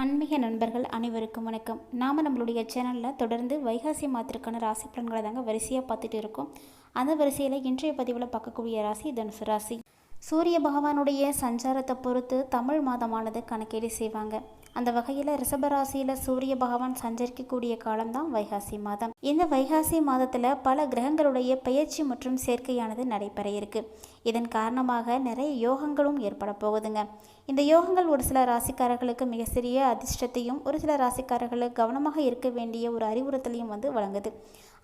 ஆன்மீக நண்பர்கள் அனைவருக்கும் வணக்கம். நாம் நம்மளுடைய சேனலில் தொடர்ந்து வைகாசி மாதத்திற்கான ராசி பலன்களை தாங்க வரிசையாக பார்த்துட்டு இருக்கோம். அந்த வரிசையில் இன்றைய பதிவில் பார்க்கக்கூடிய ராசி தனுசு ராசி. சூரிய பகவானுடைய சஞ்சாரத்தை பொறுத்து தமிழ் மாதமானது கணக்கீடு செய்வாங்க. அந்த வகையில் ரிஷபராசியில் சூரிய பகவான் சஞ்சரிக்கக்கூடிய காலம்தான் வைகாசி மாதம். இந்த வைகாசி மாதத்தில் பல கிரகங்களுடைய பெயர்ச்சி மற்றும் சேர்க்கையானது நடைபெற இருக்கு. இதன் காரணமாக நிறைய யோகங்களும் ஏற்பட போகுதுங்க. இந்த யோகங்கள் ஒரு சில ராசிக்காரர்களுக்கு மிக சிறிய அதிர்ஷ்டத்தையும் ஒரு சில ராசிக்காரர்களுக்கு கவனமாக இருக்க வேண்டிய ஒரு அறிவுறுத்தலையும் வழங்குது.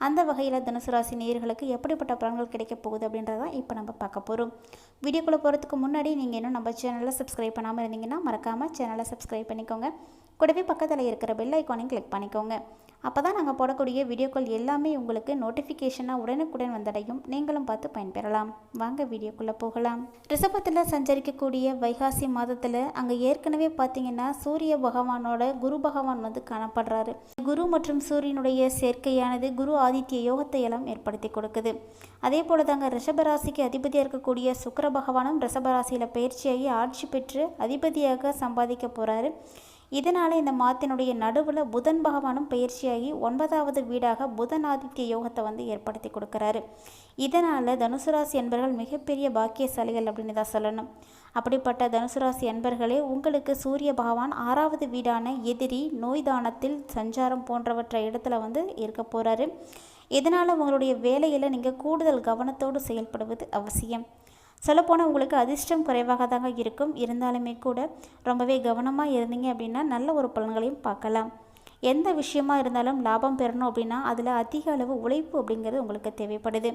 அந்த வகையில் தனுசு ராசி நேயர்களுக்கு எப்படிப்பட்ட பலன்கள் கிடைக்க போகுது அப்படின்றதான் இப்போ நம்ம பார்க்க போகிறோம். வீடியோக்குள்ளே போகிறதுக்கு முன்னாடி நீங்கள் இன்னும் நம்ம சேனலை சப்ஸ்கிரைப் பண்ணாமல் இருந்தீங்கன்னா மறக்காமல் சேனலை சப்ஸ்கிரைப் பண்ணிக்கோங்க. கூடவே பக்கத்தில் இருக்கிற பெல் ஐக்கானையும் கிளிக் பண்ணிக்கோங்க. அப்போ தான் நாங்கள் போடக்கூடிய வீடியோக்கள் எல்லாமே உங்களுக்கு நோட்டிஃபிகேஷனாக உடனுக்குடன் வந்தடையும். நீங்களும் பார்த்து பயன்பெறலாம். வாங்க வீடியோக்குள்ளே போகலாம். ரிஷபத்தில் சஞ்சரிக்கக்கூடிய வைகாசி மாதத்தில் அங்கே ஏற்கனவே பார்த்தீங்கன்னா சூரிய பகவானோட குரு பகவான் காணப்படுறாரு. குரு மற்றும் சூரியனுடைய சேர்க்கையானது குரு ஆதித்ய யோகத்தை எல்லாம் ஏற்படுத்தி கொடுக்குது. அதே போல தாங்க ரிஷபராசிக்கு அதிபதியாக இருக்கக்கூடிய சுக்கிர பகவானும் ரிஷபராசியில் பயிற்சியாகி ஆட்சி பெற்று அதிபதியாக சம்பாதிக்க போகிறாரு. இதனால் இந்த மாதத்தினுடைய நடுவில் புதன் பகவானும் பயிற்சியாகி 9வது வீடாக புதன் ஆதித்ய யோகத்தை ஏற்படுத்தி கொடுக்குறாரு. இதனால் தனுசு ராசி என்பர்கள் மிகப்பெரிய பாக்கியசாலிகள் அப்படின்னு தான் சொல்லணும். அப்படிப்பட்ட தனுசு ராசி என்பர்களே, உங்களுக்கு சூரிய பகவான் 6வது வீடான எதிரி, நோய்தானத்தில், சஞ்சாரம் போன்றவற்றை இடத்துல இருக்க போகிறாரு. இதனால் உங்களுடைய வேலையில் நீங்கள் கூடுதல் கவனத்தோடு செயல்படுவது அவசியம். சொல்லப்போனால் உங்களுக்கு அதிர்ஷ்டம் குறைவாக தாங்க இருக்கும். இருந்தாலுமே கூட ரொம்பவே கவனமாக இருந்தீங்க அப்படின்னா நல்ல ஒரு பலன்களையும் பார்க்கலாம். எந்த விஷயமா இருந்தாலும் லாபம் பெறணும் அப்படின்னா அதில் அதிக அளவு உழைப்பு அப்படிங்கிறது உங்களுக்கு தேவைப்படுது.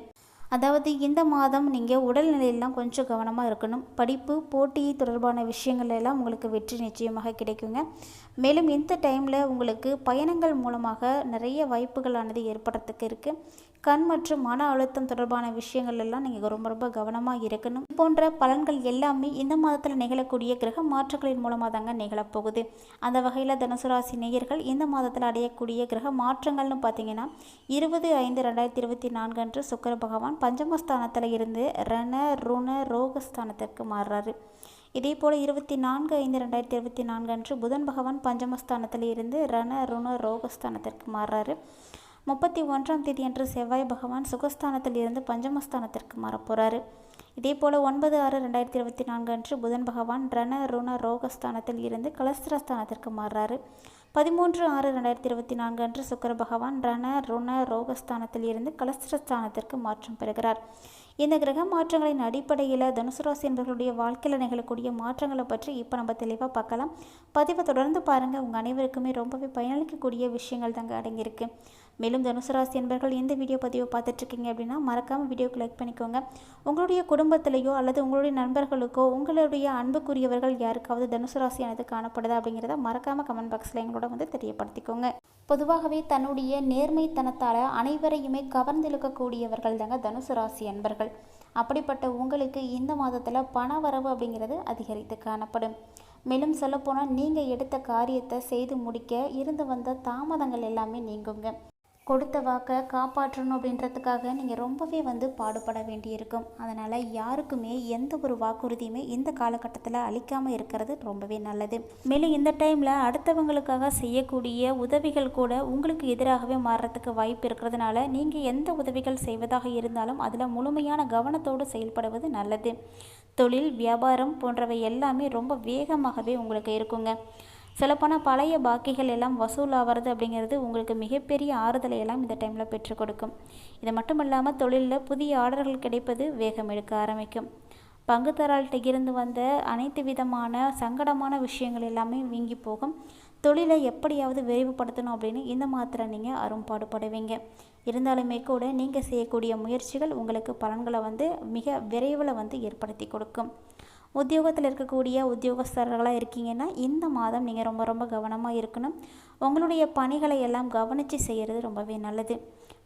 அதாவது இந்த மாதம் நீங்கள் உடல்நிலையெல்லாம் கொஞ்சம் கவனமாக இருக்கணும். படிப்பு, போட்டி தொடர்பான விஷயங்கள் எல்லாம் உங்களுக்கு வெற்றி நிச்சயமாக கிடைக்குங்க. மேலும் இந்த டைமில் உங்களுக்கு பயணங்கள் மூலமாக நிறைய வாய்ப்புகளானது ஏற்படுறதுக்கு இருக்குது. கண் மற்றும் மன அழுத்தம் தொடர்பான விஷயங்கள் எல்லாம் நீங்கள் ரொம்ப கவனமாக இருக்கணும். போன்ற பலன்கள் எல்லாமே இந்த மாதத்தில் நிகழக்கூடிய கிரக மாற்றங்களின் மூலமாக தாங்க நிகழப்போகுது. அந்த வகையில் தனுசு ராசி நேயர்கள் இந்த மாதத்தில் அடையக்கூடிய கிரக மாற்றங்கள்னு பார்த்தீங்கன்னா 20/5/2024 அன்று சுக்கிர பகவான் பஞ்சமஸ்தானத்தில் இருந்து ரண ருண ரோகஸ்தானத்திற்கு மாறுறாரு. இதே போல் 24/5/2024 அன்று புதன் பகவான் பஞ்சமஸ்தானத்தில் இருந்து ரண ருண ரோகஸ்தானத்திற்கு மாறுறாரு. 31ஆம் தேதி அன்று செவ்வாய் பகவான் சுகஸ்தானத்தில் இருந்து பஞ்சமஸ்தானத்திற்கு மாறப்போகிறாரு. இதே போல் 9/6/2024 அன்று புதன் பகவான் ரண ருண ரோகஸ்தானத்தில் இருந்து கலஸ்திரஸ்தானத்திற்கு மாறுறாரு. 13/6/2024 அன்று சுக்கிர பகவான் ரண ருண ரோகஸ்தானத்தில் இருந்து கலஸ்திரஸ்தானத்திற்கு மாற்றம் பெறுகிறார். இந்த கிரக மாற்றங்களின் அடிப்படையில் தனுசு ராசி என்பவர்களுடைய வாழ்க்கையில் நிகழக்கூடிய மாற்றங்களை பற்றி இப்போ நம்ம தெளிவாக பார்க்கலாம். பதிவை தொடர்ந்து பாருங்கள். உங்கள் அனைவருக்குமே ரொம்பவே பயனளிக்கக்கூடிய விஷயங்கள் தாங்க அடங்கியிருக்கு. மேலும் தனுசு ராசி என்பவர்கள் இந்த வீடியோ பதிவை பார்த்துட்ருக்கீங்க அப்படின்னா மறக்காமல் வீடியோக்கு லைக் பண்ணிக்கோங்க. உங்களுடைய குடும்பத்திலேயோ அல்லது உங்களுடைய நண்பர்களுக்கோ உங்களுடைய அன்புக்குரியவர்கள் யாருக்காவது தனுசு ராசியானது காணப்படுதா அப்படிங்கிறத மறக்காமல் கமெண்ட் பாக்ஸில் எங்களோட தெரியப்படுத்திக்கோங்க. பொதுவாகவே தன்னுடைய நேர்மைத்தனத்தால் அனைவரையுமே கவர்ந்திழுக்கக்கூடியவர்கள் தாங்க தனுசு ராசி அன்பர்கள். அப்படிப்பட்ட உங்களுக்கு இந்த மாதத்தில் பண வரவு அப்படிங்கிறது அதிகரித்து காணப்படும். மேலும் சொல்லப்போனால் நீங்கள் எடுத்த காரியத்தை செய்து முடிக்க இருந்து வந்த தாமதங்கள் எல்லாமே நீங்குங்க. கொடுத்த வாக்கை காப்பாற்றணும் அப்படின்றதுக்காக நீங்கள் ரொம்பவே பாடுபட வேண்டியிருக்கும். அதனால் யாருக்குமே எந்த ஒரு வாக்குறுதியுமே இந்த காலகட்டத்தில் அளிக்காமல் இருக்கிறது ரொம்பவே நல்லது. மேலும் இந்த டைமில் அடுத்தவங்களுக்காக செய்யக்கூடிய உதவிகள் கூட உங்களுக்கு எதிராகவே மாறுறதுக்கு வாய்ப்பு இருக்கிறதுனால நீங்கள் எந்த உதவிகள் செய்வதாக இருந்தாலும் அதில் முழுமையான கவனத்தோடு செயல்படுவது நல்லது. தொழில், வியாபாரம் போன்றவை எல்லாமே ரொம்ப வேகமாகவே உங்களுக்கு இருக்குங்க. சொல்லப்போனால் பழைய பாக்கிகள் எல்லாம் வசூலாகிறது அப்படிங்கிறது உங்களுக்கு மிகப்பெரிய ஆறுதலை எல்லாம் இந்த டைமில் பெற்றுக் கொடுக்கும். இது மட்டும் இல்லாமல் தொழிலில் புதிய ஆர்டர்கள் கிடைப்பது வேகம் எடுக்க ஆரம்பிக்கும். பங்குதாரர்கிட்ட இருந்து வந்த அனைத்து விதமான சங்கடமான விஷயங்கள் எல்லாமே வீங்கி போகும். தொழிலை எப்படியாவது விரைவுபடுத்தணும் அப்படின்னு இந்த மாத்திரை நீங்கள் அரும்பாடுபடுவீங்க. இருந்தாலுமே கூட நீங்கள் செய்யக்கூடிய முயற்சிகள் உங்களுக்கு பலன்களை மிக விரைவில் ஏற்படுத்தி கொடுக்கும். உத்தியோகத்தில் இருக்கக்கூடிய உத்தியோகஸ்தர்களாக இருக்கீங்கன்னா இந்த மாதம் நீங்கள் ரொம்ப கவனமாக இருக்கணும். உங்களுடைய பணிகளை எல்லாம் கவனித்து செய்கிறது ரொம்பவே நல்லது.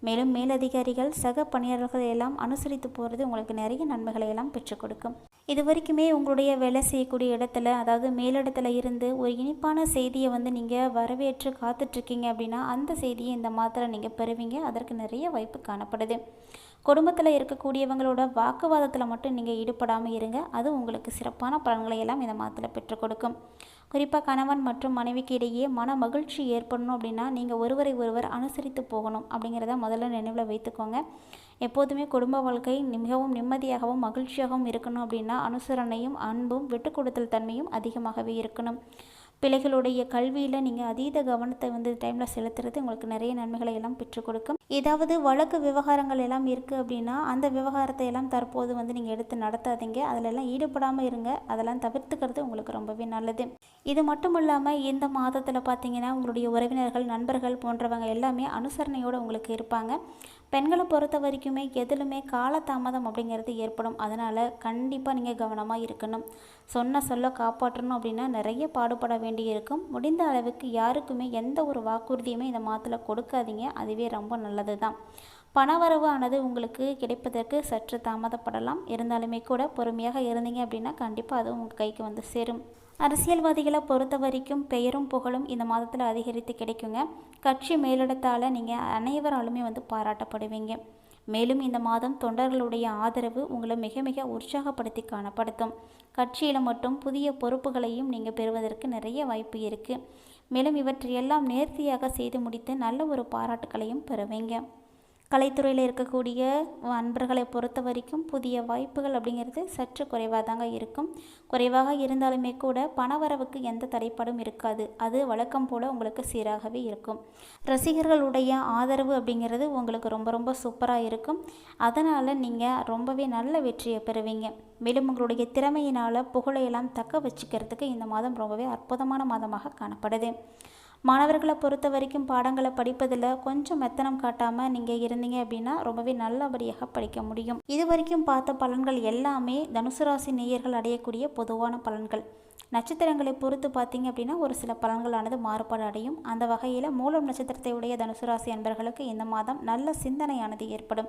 மேலும் மேலதிகாரிகள் சக பணியாளர்களை எல்லாம் அனுசரித்து போகிறது உங்களுக்கு நிறைய நன்மைகளை எல்லாம் பெற்றுக் கொடுக்கும். இது வரைக்குமே உங்களுடைய வேலை செய்யக்கூடிய இடத்துல, அதாவது மேலிடத்துல இருந்து ஒரு இனிப்பான செய்தியை நீங்கள் வரவேற்று காத்துட்ருக்கீங்க அப்படின்னா அந்த செய்தியை இந்த மாதத்தில் நீங்கள் பெறுவீங்க. அதற்கு நிறைய வாய்ப்பு காணப்படுது. குடும்பத்தில் இருக்கக்கூடியவங்களோட வாக்குவாதத்தில் மட்டும் நீங்கள் ஈடுபடாமல் இருங்க. அது உங்களுக்கு சிறப்பான பலன்களை எல்லாம் இந்த மாதத்தில் பெற்றுக் கொடுக்கும். குறிப்பாக கணவன் மற்றும் மனைவிக்கு இடையே மன மகிழ்ச்சி ஏற்படணும் அப்படின்னா நீங்கள் ஒருவரை ஒருவர் அனுசரித்து போகணும் அப்படிங்கிறத முதல்ல நினைவில் வைத்துக்கோங்க. எப்போதுமே குடும்ப வாழ்க்கை மிகவும் நிம்மதியாகவும் மகிழ்ச்சியாகவும் இருக்கணும் அப்படின்னா அனுசரணையும் அன்பும் விட்டு கொடுத்தல் தன்மையும் அதிகமாகவே இருக்கணும். பிள்ளைகளுடைய கல்வியில் நீங்கள் அதீத கவனத்தை டைமில் செலுத்துறது உங்களுக்கு நிறைய நன்மைகளை எல்லாம் பெற்றுக் கொடுக்கும். ஏதாவது வழக்கு விவகாரங்கள் எல்லாம் இருக்குது அப்படின்னா அந்த விவகாரத்தை எல்லாம் தற்போது நீங்கள் எடுத்து நடத்தாதீங்க. அதிலெல்லாம் ஈடுபடாமல் இருங்க. அதெல்லாம் தவிர்த்துக்கிறது உங்களுக்கு ரொம்பவே நல்லது. இது மட்டும் இல்லாமல் இந்த மாதத்தில் பார்த்தீங்கன்னா உங்களுடைய உறவினர்கள், நண்பர்கள் போன்றவங்க எல்லாமே அனுசரணையோடு உங்களுக்கு இருப்பாங்க. பெண்களை பொறுத்த வரைக்குமே எதிலுமே காலதாமதம் அப்படிங்கிறது ஏற்படும். அதனால் கண்டிப்பாக நீங்கள் கவனமாக இருக்கணும். சொல்ல காப்பாற்றணும் அப்படின்னா நிறைய பாடுபட வேண்டியிருக்கும். முடிந்த அளவுக்கு யாருக்குமே எந்த ஒரு வாக்குறுதியுமே இந்த மாதத்தில் கொடுக்காதீங்க. அதுவே ரொம்ப நல்லது தான். பணவரவு ஆனது உங்களுக்கு கிடைப்பதற்கு சற்று தாமதப்படலாம். இருந்தாலுமே கூட பொறுமையாக இருந்தீங்க அப்படின்னா கண்டிப்பாக அது உங்கள் கைக்கு சேரும். அரசியல்வாதிகளை பொறுத்த வரைக்கும் பெயரும் புகழும் இந்த மாதத்தில் அதிகரித்து கிடைக்குங்க. கட்சி மேலிடத்தால் நீங்கள் அனைவராலுமே பாராட்டப்படுவீங்க. மேலும் இந்த மாதம் தொண்டர்களுடைய ஆதரவு உங்களை மிக மிக உற்சாகப்படுத்தி காணப்படுத்தும். கட்சியில் மட்டும் புதிய பொறுப்புகளையும் நீங்கள் பெறுவதற்கு நிறைய வாய்ப்பு இருக்குது. மேலும் இவற்றையெல்லாம் நேர்த்தியாக செய்து முடித்து நல்ல ஒரு பாராட்டுகளையும் பெறுவீங்க. கலைத்துறையில் இருக்கக்கூடிய அன்பர்களை பொறுத்த வரைக்கும் புதிய வாய்ப்புகள் அப்படிங்கிறது சற்று குறைவாக தாங்க இருக்கும். குறைவாக இருந்தாலுமே கூட பணவரவுக்கு எந்த தடைப்பாடும் இருக்காது. அது வழக்கம் போல் உங்களுக்கு சீராகவே இருக்கும். ரசிகர்களுடைய ஆதரவு அப்படிங்கிறது உங்களுக்கு ரொம்ப ரொம்ப சூப்பராக இருக்கும். அதனால் நீங்கள் ரொம்பவே நல்ல வெற்றியை பெறுவீங்க. மேலும் உங்களுடைய திறமையினால் புகழையெல்லாம் தக்க வச்சுக்கிறதுக்கு இந்த மாதம் ரொம்பவே அற்புதமான மாதமாக காணப்படுது. மாணவர்களை பொறுத்த வரைக்கும் பாடங்களை படிப்பதில் கொஞ்சம் மெத்தனம் காட்டாமல் நீங்கள் இருந்தீங்க அப்படின்னா ரொம்பவே நல்லபடியாக படிக்க முடியும். இது வரைக்கும் பார்த்த பலன்கள் எல்லாமே தனுசு ராசி நேயர்கள் அடையக்கூடிய பொதுவான பலன்கள். நட்சத்திரங்களை பொறுத்து பார்த்தீங்க அப்படின்னா ஒரு சில பலன்களானது மாறுபாடு அடையும். அந்த வகையில் மூலம் நட்சத்திரத்தை உடைய தனுசு ராசி அன்பர்களுக்கு இந்த மாதம் நல்ல சிந்தனையானது ஏற்படும்.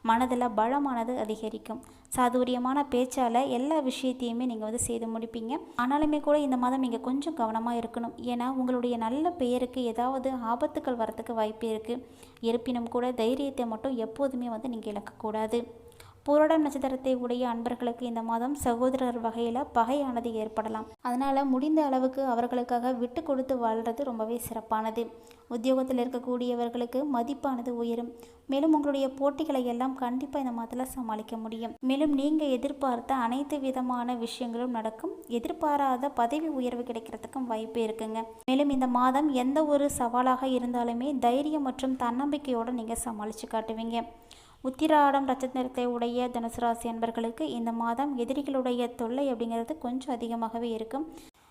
மனதில் பலமானது அதிகரிக்கும். சாதுரியமான பேச்சால் எல்லா விஷயத்தையுமே நீங்கள் செய்து முடிப்பீங்க. ஆனாலுமே கூட இந்த மாதம் நீங்கள் கொஞ்சம் கவனமாக இருக்கணும். ஏன்னா உங்களுடைய நல்ல பெயருக்கு ஏதாவது ஆபத்துக்கள் வரத்துக்கு வாய்ப்பு இருக்குது. இருப்பினும் கூட தைரியத்தை மட்டும் எப்போதுமே நீங்கள் இழக்கக்கூடாது. பூரடம் நட்சத்திரத்தை உடைய அன்பர்களுக்கு இந்த மாதம் சகோதரர் வகையில் பகையானது ஏற்படலாம். அதனால் முடிந்த அளவுக்கு அவர்களுக்காக விட்டு கொடுத்து வாழ்கிறது ரொம்பவே சிறப்பானது. உத்தியோகத்தில் இருக்கக்கூடியவர்களுக்கு மதிப்பானது உயரும். மேலும் உங்களுடைய போட்டிகளை எல்லாம் கண்டிப்பாக இந்த மாதத்தில் சமாளிக்க முடியும். மேலும் நீங்கள் எதிர்பார்த்த அனைத்து விதமான விஷயங்களும் நடக்கும். எதிர்பாராத பதவி உயர்வு கிடைக்கிறதுக்கும் வாய்ப்பு இருக்குங்க. மேலும் இந்த மாதம் எந்த ஒரு சவாலாக இருந்தாலுமே தைரியம் மற்றும் தன்னம்பிக்கையோடு நீங்கள் சமாளித்து காட்டுவீங்க. உத்திராடம் நட்சத்திரத்தை உடைய தனுசு ராசி அன்பர்களுக்கு இந்த மாதம் எதிரிகளுடைய தொல்லை அப்படிங்கிறது கொஞ்சம் அதிகமாகவே இருக்கும்.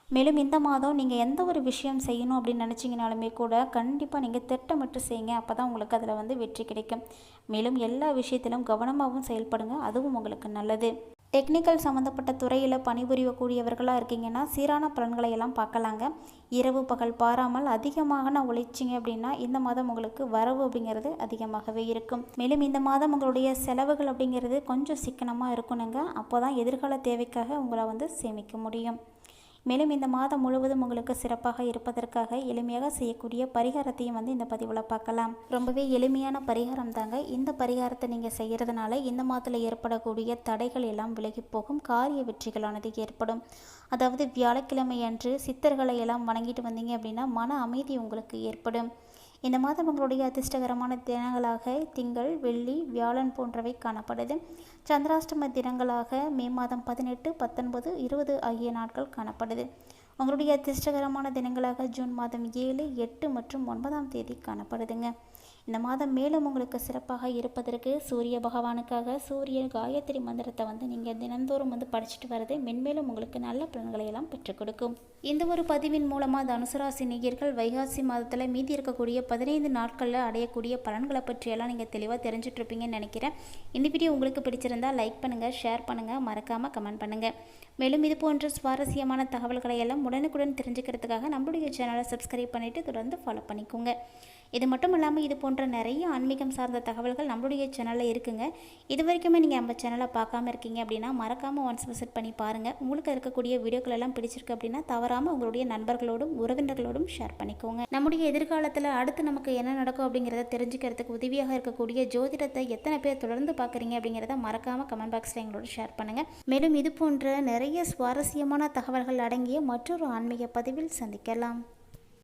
மேலும் இந்த மாதம் நீங்கள் எந்த ஒரு விஷயம் செய்யணும் அப்படின்னு நினச்சிங்கனாலுமே கூட கண்டிப்பாக நீங்கள் திட்டமிட்டு செய்யுங்க. அப்போ தான் உங்களுக்கு அதில் வெற்றி கிடைக்கும். மேலும் எல்லா விஷயத்திலும் கவனமாகவும் செயல்படுங்க. அதுவும் உங்களுக்கு நல்லது. டெக்னிக்கல் சம்மந்தப்பட்ட துறையில் பணிபுரியக்கூடியவர்களாக இருக்கீங்கன்னா சீரான பலன்களை எல்லாம் பார்க்கலாங்க. இரவு பகல் பாராமல் அதிகமாக உழைச்சிங்க அப்படின்னா இந்த மாதம் உங்களுக்கு வரவு அப்படிங்கிறது அதிகமாகவே இருக்கும். மேலும் இந்த மாதம் உங்களுடைய செலவுகள் அப்படிங்கிறது கொஞ்சம் சிக்கனமாக இருக்கணுங்க. அப்போ தான் எதிர்கால தேவைக்காக உங்களை சேமிக்க முடியும். மேலும் இந்த மாதம் முழுவதும் உங்களுக்கு சிறப்பாக இருப்பதற்காக எளிமையாக செய்யக்கூடிய பரிகாரத்தையும் இந்த பதிவில் பார்க்கலாம். ரொம்பவே எளிமையான பரிகாரம் தாங்க. இந்த பரிகாரத்தை நீங்கள் செய்கிறதுனால இந்த மாதத்தில் ஏற்படக்கூடிய தடைகள் எல்லாம் விலகி போகும். காரிய வெற்றிகளானது ஏற்படும். அதாவது வியாழக்கிழமை அன்று சித்தர்களை எல்லாம் வணங்கிட்டு வந்தீங்க அப்படின்னா மன அமைதி உங்களுக்கு ஏற்படும். இந்த மாதம் உங்களுடைய அதிர்ஷ்டகரமான தினங்களாக திங்கள், வெள்ளி, வியாழன் போன்றவை காணப்படுது. சந்திராஷ்டம தினங்களாக மே மாதம் 18, 19, 20 ஆகிய நாட்கள் காணப்படுது. உங்களுடைய அதிர்ஷ்டகரமான தினங்களாக ஜூன் மாதம் 7, 8 மற்றும் 9ஆம் தேதி காணப்படுதுங்க. இந்த மாதம் மேலும் உங்களுக்கு சிறப்பாக இருப்பதற்கு சூரிய பகவானுக்காக சூரிய காயத்ரி மந்திரத்தை நீங்கள் தினந்தோறும் படிச்சுட்டு வரது மென்மேலும் உங்களுக்கு நல்ல பலன்களை எல்லாம் பெற்றுக் கொடுக்கும். இந்த ஒரு பதிவின் மூலமாக தனுசு ராசி நேயர்கள் வைகாசி மாதத்தில் மீதி இருக்கக்கூடிய 15 நாட்களில் அடையக்கூடிய பலன்களை பற்றியெல்லாம் நீங்கள் தெளிவாக தெரிஞ்சிட்ருப்பீங்கன்னு நினைக்கிறேன். இந்த வீடியோ உங்களுக்கு பிடிச்சிருந்தால் லைக் பண்ணுங்கள், ஷேர் பண்ணுங்கள், மறக்காமல் கமெண்ட் பண்ணுங்கள். மேலும் இது போன்ற சுவாரஸ்யமான தகவல்களை எல்லாம் உடனுக்குடன் தெரிஞ்சுக்கிறதுக்காக நம்மளுடைய சேனலை சப்ஸ்கிரைப் பண்ணிவிட்டு தொடர்ந்து ஃபாலோ பண்ணிக்கோங்க. இது மட்டும் இல்லாமல் இது போன்ற நிறைய ஆன்மீகம் சார்ந்த தகவல்கள் நம்மளுடைய சேனலில் இருக்குங்க. இது வரைக்குமே நீங்கள் நம்ம சேனலை பார்க்காம இருக்கீங்க அப்படின்னா மறக்காமல் ஒன்ஸ் விசிட் பண்ணி பாருங்கள். உங்களுக்கு இருக்கக்கூடிய வீடியோக்கள் எல்லாம் பிடிச்சிருக்கு அப்படின்னா தவறாமல் உங்களுடைய நண்பர்களோடும் உறவினர்களோடும் ஷேர் பண்ணிக்கோங்க. நம்முடைய எதிர்காலத்தில் அடுத்து நமக்கு என்ன நடக்கும் அப்படிங்கிறத தெரிஞ்சுக்கிறதுக்கு உதவியாக இருக்கக்கூடிய ஜோதிடத்தை எத்தனை பேர் தொடர்ந்து பார்க்குறீங்க அப்படிங்கிறத மறக்காமல் கமெண்ட் பாக்ஸில் எங்களோட ஷேர் பண்ணுங்கள். மேலும் இது போன்ற நிறைய சுவாரஸ்யமான தகவல்கள் அடங்கிய மற்றொரு ஆன்மீக பதிவில் சந்திக்கலாம்.